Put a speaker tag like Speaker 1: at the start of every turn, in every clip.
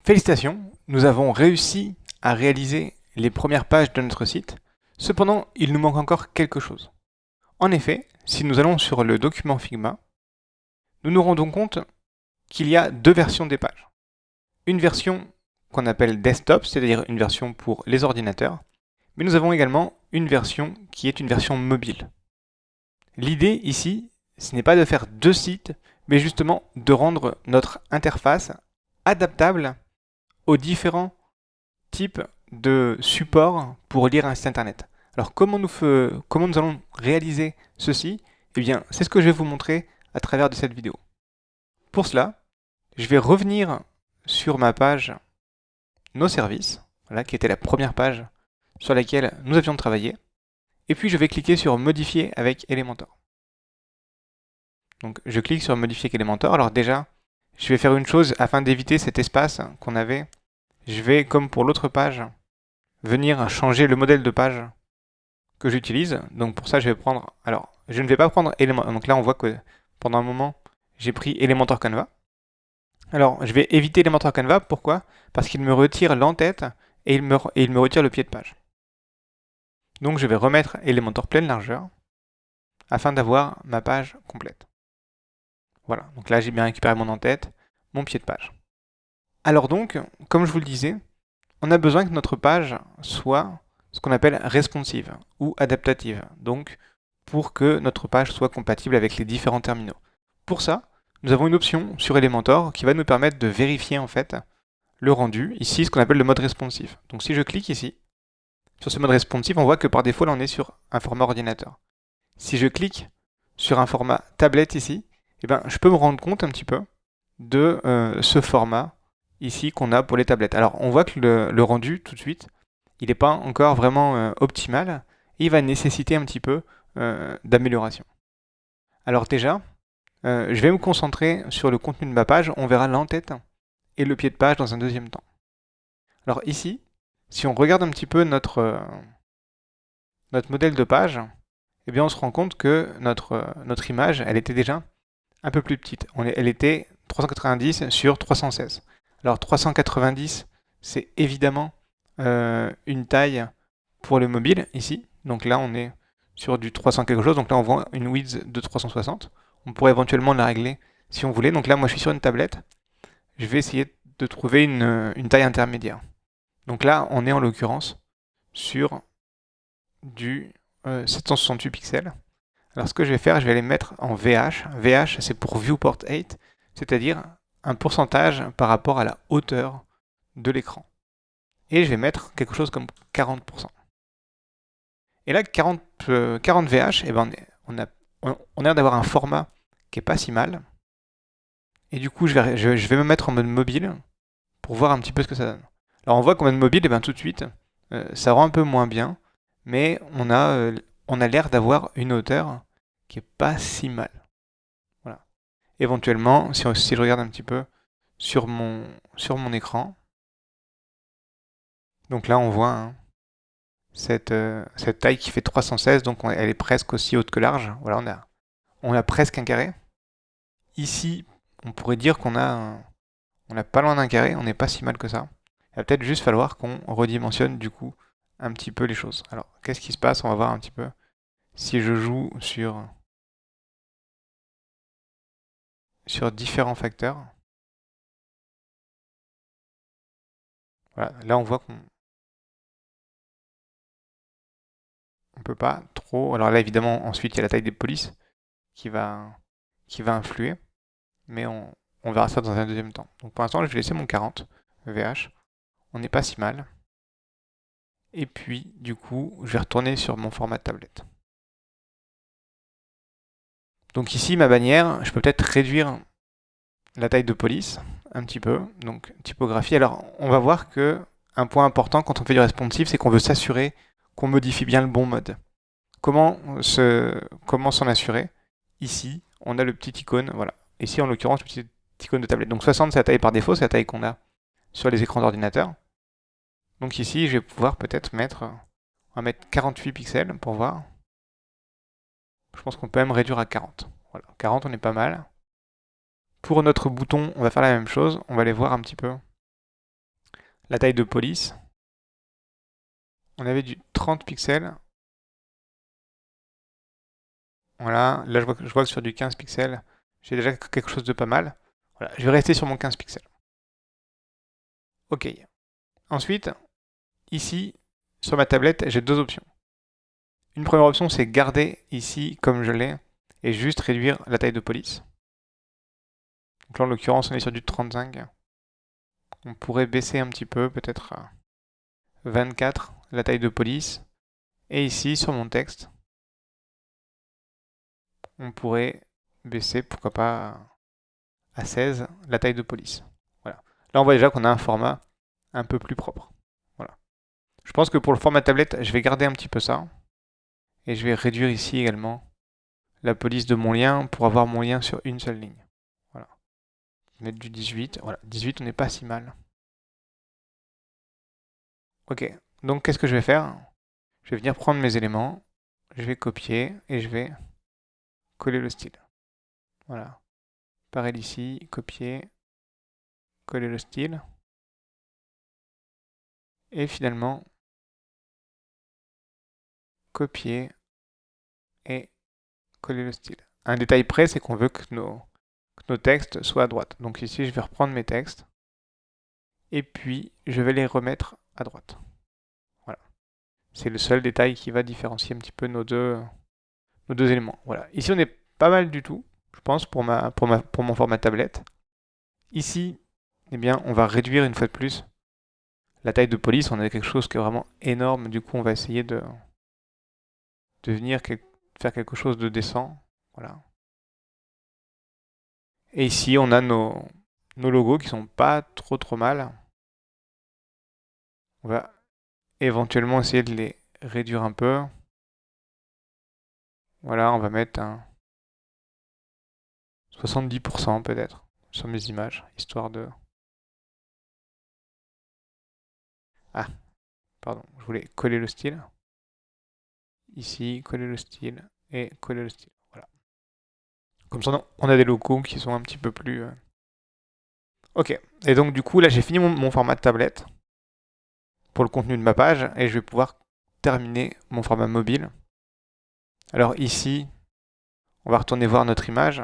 Speaker 1: Félicitations, nous avons réussi à réaliser les premières pages de notre site. Cependant, il nous manque encore quelque chose. En effet, si nous allons sur le document Figma, nous nous rendons compte qu'il y a deux versions des pages. Une version qu'on appelle desktop, c'est-à-dire une version pour les ordinateurs, mais nous avons également une version qui est une version mobile. L'idée ici, ce n'est pas de faire deux sites, mais justement de rendre notre interface adaptable aux différents types de supports pour lire un site internet. Alors comment nous allons réaliser ceci? Eh bien, c'est ce que je vais vous montrer à travers de cette vidéo. Pour cela, je vais revenir sur ma page Nos services, voilà, qui était la première page sur laquelle nous avions travaillé, et puis je vais cliquer sur Modifier avec Elementor. Donc je clique sur Modifier avec Elementor. Alors déjà, je vais faire une chose afin d'éviter cet espace qu'on avait. Je vais, comme pour l'autre page, venir changer le modèle de page que j'utilise. Donc pour ça, je vais prendre... Alors, je ne vais pas prendre Elementor. Donc là, on voit que pendant un moment, j'ai pris Elementor Canva. Alors, je vais éviter Elementor Canva. Pourquoi? Parce qu'il me retire l'entête et il me retire le pied de page. Donc je vais remettre Elementor pleine largeur afin d'avoir ma page complète. Voilà, donc là j'ai bien récupéré mon en-tête, mon pied de page. Alors donc, comme je vous le disais, on a besoin que notre page soit ce qu'on appelle responsive ou adaptative, donc pour que notre page soit compatible avec les différents terminaux. Pour ça, nous avons une option sur Elementor qui va nous permettre de vérifier en fait le rendu, ici ce qu'on appelle le mode responsive. Donc si je clique ici, sur ce mode responsive, on voit que par défaut là on est sur un format ordinateur. Si je clique sur un format tablette ici, eh ben, je peux me rendre compte un petit peu de ce format ici qu'on a pour les tablettes. Alors on voit que le rendu tout de suite, il n'est pas encore vraiment optimal et il va nécessiter un petit peu d'amélioration. Alors déjà, je vais me concentrer sur le contenu de ma page, on verra l'entête et le pied de page dans un deuxième temps. Alors ici, si on regarde un petit peu notre modèle de page, eh bien on se rend compte que notre image, elle était déjà un peu plus petite. Elle était 390 sur 316. Alors 390, c'est évidemment une taille pour le mobile ici. Donc là, on est sur du 300 quelque chose. Donc là, on voit une width de 360. On pourrait éventuellement la régler si on voulait. Donc là, moi, je suis sur une tablette. Je vais essayer de trouver une taille intermédiaire. Donc là, on est en l'occurrence sur du 768 pixels. Alors ce que je vais faire, je vais les mettre en VH. VH, c'est pour Viewport 8, c'est-à-dire un pourcentage par rapport à la hauteur de l'écran. Et je vais mettre quelque chose comme 40%. Et là, 40 VH, eh ben on a l'air d'avoir un format qui est pas si mal. Et du coup, je vais me mettre en mode mobile pour voir un petit peu ce que ça donne. Alors on voit qu'en mode mobile, eh ben, tout de suite, ça rend un peu moins bien, mais on a l'air d'avoir une hauteur qui est pas si mal. Voilà. Éventuellement, si je regarde un petit peu sur mon écran, donc là on voit hein, cette taille qui fait 316, donc elle est presque aussi haute que large. Voilà, on a presque un carré. Ici, on pourrait dire on a pas loin d'un carré, on n'est pas si mal que ça. Il va peut-être juste falloir qu'on redimensionne du coup un petit peu les choses. Alors, qu'est-ce qui se passe? On va voir un petit peu. Si je joue sur différents facteurs, voilà, là on voit qu'on ne peut pas trop. Alors là évidemment ensuite il y a la taille des polices qui va, qui va influer, mais on verra ça dans un deuxième temps. Donc pour l'instant je vais laisser mon 40 VH, on n'est pas si mal. Et puis du coup je vais retourner sur mon format de tablette. Donc ici ma bannière, je peux peut-être réduire la taille de police un petit peu, donc typographie. Alors on va voir que un point important quand on fait du responsive, c'est qu'on veut s'assurer qu'on modifie bien le bon mode. Comment s'en assurer? Ici, on a le petit icône, voilà. Ici, en l'occurrence, le petit icône de tablette. Donc 60, c'est la taille par défaut, c'est la taille qu'on a sur les écrans d'ordinateur. Donc ici, je vais pouvoir peut-être on va mettre 48 pixels pour voir. Je pense qu'on peut même réduire à 40. Voilà, 40, on est pas mal. Pour notre bouton, on va faire la même chose. On va aller voir un petit peu la taille de police. On avait du 30 pixels. Voilà, là je vois que sur du 15 pixels, j'ai déjà quelque chose de pas mal. Voilà, je vais rester sur mon 15 pixels. Ok. Ensuite, ici, sur ma tablette, j'ai deux options. Une première option, c'est garder ici comme je l'ai et juste réduire la taille de police. Donc là, en l'occurrence, on est sur du 35. On pourrait baisser un petit peu, peut-être à 24, la taille de police. Et ici, sur mon texte, on pourrait baisser, pourquoi pas, à 16, la taille de police. Voilà. Là, on voit déjà qu'on a un format un peu plus propre. Voilà. Je pense que pour le format tablette, je vais garder un petit peu ça. Et je vais réduire ici également la police de mon lien pour avoir mon lien sur une seule ligne. Voilà. Mettre du 18. Voilà. 18, on n'est pas si mal. Ok. Donc, qu'est-ce que je vais faire? Je vais venir prendre mes éléments. Je vais copier et je vais coller le style. Voilà. Pareil ici, copier, coller le style. Et finalement, copier et coller le style. Un détail près, c'est qu'on veut que nos textes soient à droite. Donc ici, je vais reprendre mes textes. Et puis, je vais les remettre à droite. Voilà. C'est le seul détail qui va différencier un petit peu nos deux éléments. Voilà. Ici, on est pas mal du tout, je pense, pour mon format tablette. Ici, eh bien, on va réduire une fois de plus la taille de police. On a quelque chose qui est vraiment énorme. Du coup, on va essayer de venir faire quelque chose de décent. Voilà. Et ici, on a nos logos qui sont pas trop mal. On va éventuellement essayer de les réduire un peu. Voilà, on va mettre un 70% peut-être sur mes images, histoire de... Ah, pardon, je voulais coller le style. Ici, coller le style et coller le style. Voilà. Comme ça, on a des logos qui sont un petit peu plus... Ok, et donc du coup, là, j'ai fini mon format de tablette pour le contenu de ma page et je vais pouvoir terminer mon format mobile. Alors ici, on va retourner voir notre image.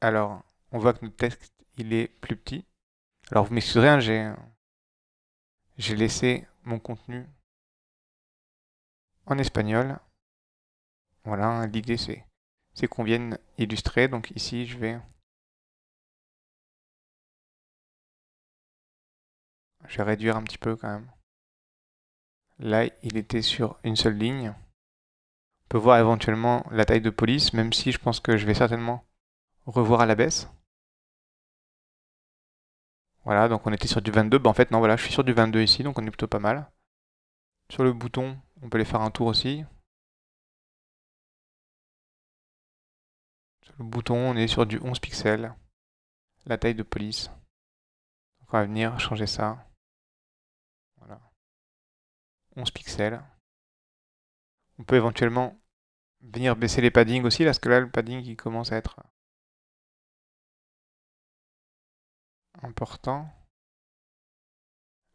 Speaker 1: Alors, on voit que notre texte, il est plus petit. Alors, vous m'excuserez, hein, j'ai laissé mon contenu en espagnol. Voilà, hein, l'idée c'est qu'on vienne illustrer. Donc ici, je vais réduire un petit peu quand même. Là, il était sur une seule ligne. On peut voir éventuellement la taille de police, même si je pense que je vais certainement revoir à la baisse. Voilà, donc on était sur du 22. En fait, non, voilà, je suis sur du 22 ici, donc on est plutôt pas mal. Sur le bouton, on peut aller faire un tour aussi. Sur le bouton, on est sur du 11 pixels. La taille de police. Donc on va venir changer ça. Voilà. 11 pixels. On peut éventuellement venir baisser les paddings aussi, parce que là, le padding, il commence à être important.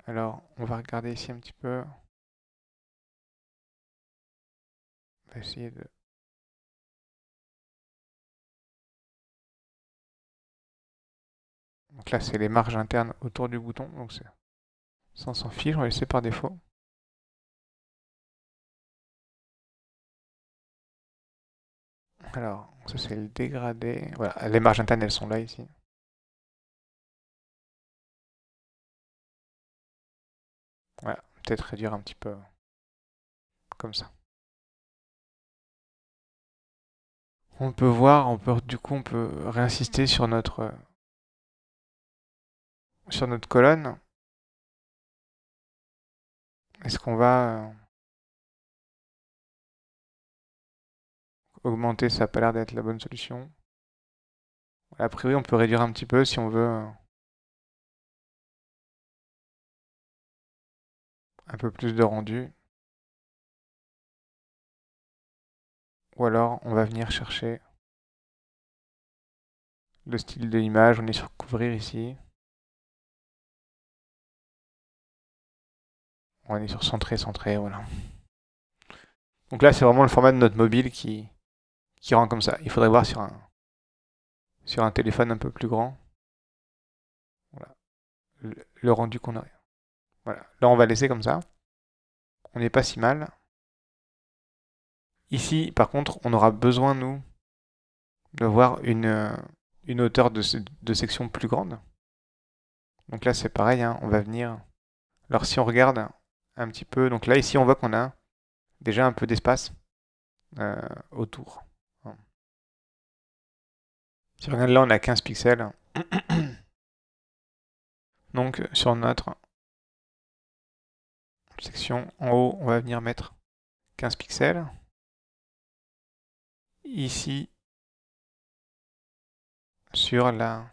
Speaker 1: Alors, on va regarder ici un petit peu. On va essayer de... Donc là, c'est les marges internes autour du bouton. Donc ça on s'en fiche, on va laisser par défaut. Alors, ça c'est le dégradé. Voilà, les marges internes, elles sont là ici. Voilà, peut-être réduire un petit peu comme ça. On peut voir, du coup, on peut réinsister sur notre colonne. Est-ce qu'on va augmenter? Ça n'a pas l'air d'être la bonne solution. A priori, on peut réduire un petit peu si on veut un peu plus de rendu. Ou alors, on va venir chercher le style de l'image. On est sur couvrir ici. On est sur centré, voilà. Donc là, c'est vraiment le format de notre mobile qui rend comme ça. Il faudrait voir sur un téléphone un peu plus grand. Voilà. Le rendu qu'on a. Voilà. Là, on va laisser comme ça. On n'est pas si mal. Ici, par contre, on aura besoin, nous, d'avoir une hauteur de section plus grande. Donc là, c'est pareil, hein, on va venir. Alors, si on regarde un petit peu, donc là, ici, on voit qu'on a déjà un peu d'espace autour. Si on regarde là, on a 15 pixels. Donc, sur notre section en haut, on va venir mettre 15 pixels. Ici, sur la...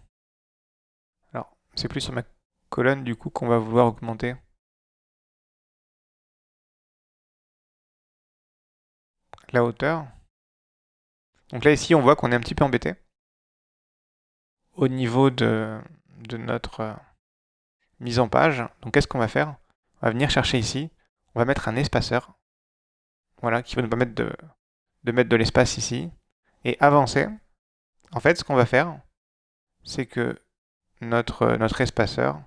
Speaker 1: Alors, c'est plus sur ma colonne, du coup, qu'on va vouloir augmenter la hauteur. Donc là, ici, on voit qu'on est un petit peu embêté au niveau de notre mise en page. Donc, qu'est-ce qu'on va faire? On va venir chercher ici. On va mettre un espaceur. Voilà, qui va nous permettre de mettre de l'espace ici. Et avancer. En fait, ce qu'on va faire, c'est que notre espaceur,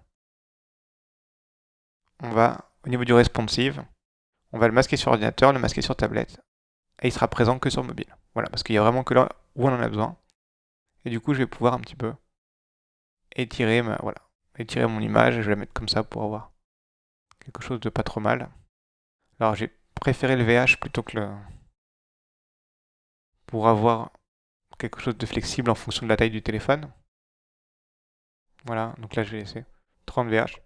Speaker 1: on va, au niveau du responsive, on va le masquer sur ordinateur, le masquer sur tablette. Et il sera présent que sur mobile. Voilà, parce qu'il y a vraiment que là où on en a besoin. Et du coup, je vais pouvoir un petit peu étirer mon image. Je vais la mettre comme ça pour avoir quelque chose de pas trop mal. Alors, j'ai préféré le VH plutôt que pour avoir quelque chose de flexible en fonction de la taille du téléphone. Voilà, donc là, je vais laisser 30 VH.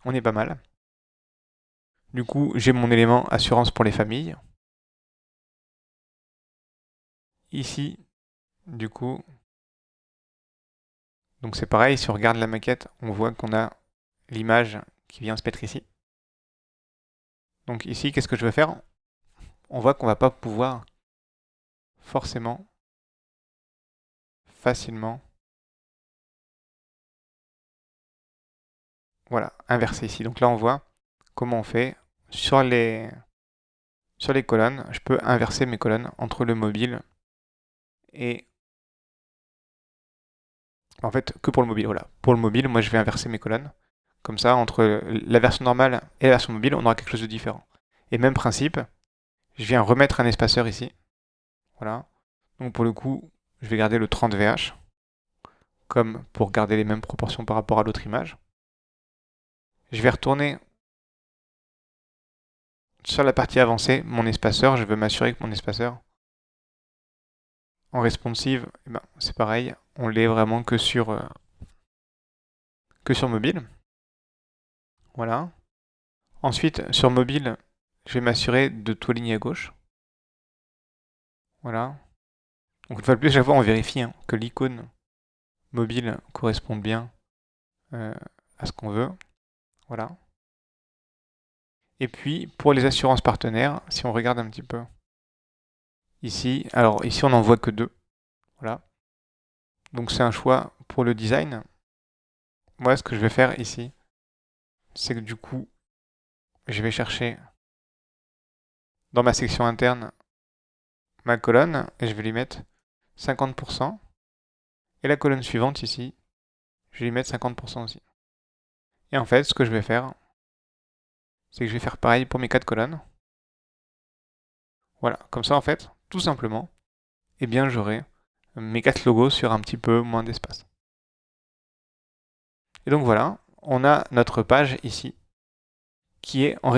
Speaker 1: On est pas mal. Du coup, j'ai mon élément assurance pour les familles. Ici, du coup, donc c'est pareil, si on regarde la maquette, on voit qu'on a l'image qui vient se mettre ici. Donc ici, qu'est-ce que je vais faire? On voit qu'on va pas pouvoir forcément facilement inverser ici. Donc là, on voit comment on fait sur les colonnes. Je peux inverser mes colonnes entre le mobile et en fait que pour le mobile. Voilà, pour le mobile, moi je vais inverser mes colonnes. Comme ça, entre la version normale et la version mobile, on aura quelque chose de différent. Et même principe, je viens remettre un espaceur ici. Voilà. Donc pour le coup, je vais garder le 30 VH, comme pour garder les mêmes proportions par rapport à l'autre image. Je vais retourner sur la partie avancée, mon espaceur. Je veux m'assurer que mon espaceur, en responsive, c'est pareil. On l'est vraiment que sur mobile. Voilà. Ensuite, sur mobile, je vais m'assurer de tout aligner à gauche. Voilà. Donc une fois de plus, chaque fois, on vérifie que l'icône mobile corresponde bien à ce qu'on veut. Voilà. Et puis, pour les assurances partenaires, si on regarde un petit peu ici, alors ici, on n'en voit que 2. Voilà. Donc c'est un choix pour le design. Moi, ce que je vais faire ici, c'est que du coup, je vais chercher dans ma section interne ma colonne et je vais lui mettre 50%. Et la colonne suivante ici, je vais lui mettre 50% aussi. Et en fait, ce que je vais faire, c'est que je vais faire pareil pour mes 4 colonnes. Voilà, comme ça en fait, tout simplement, eh bien j'aurai mes 4 logos sur un petit peu moins d'espace. Et donc voilà, on a notre page ici qui est en responsive.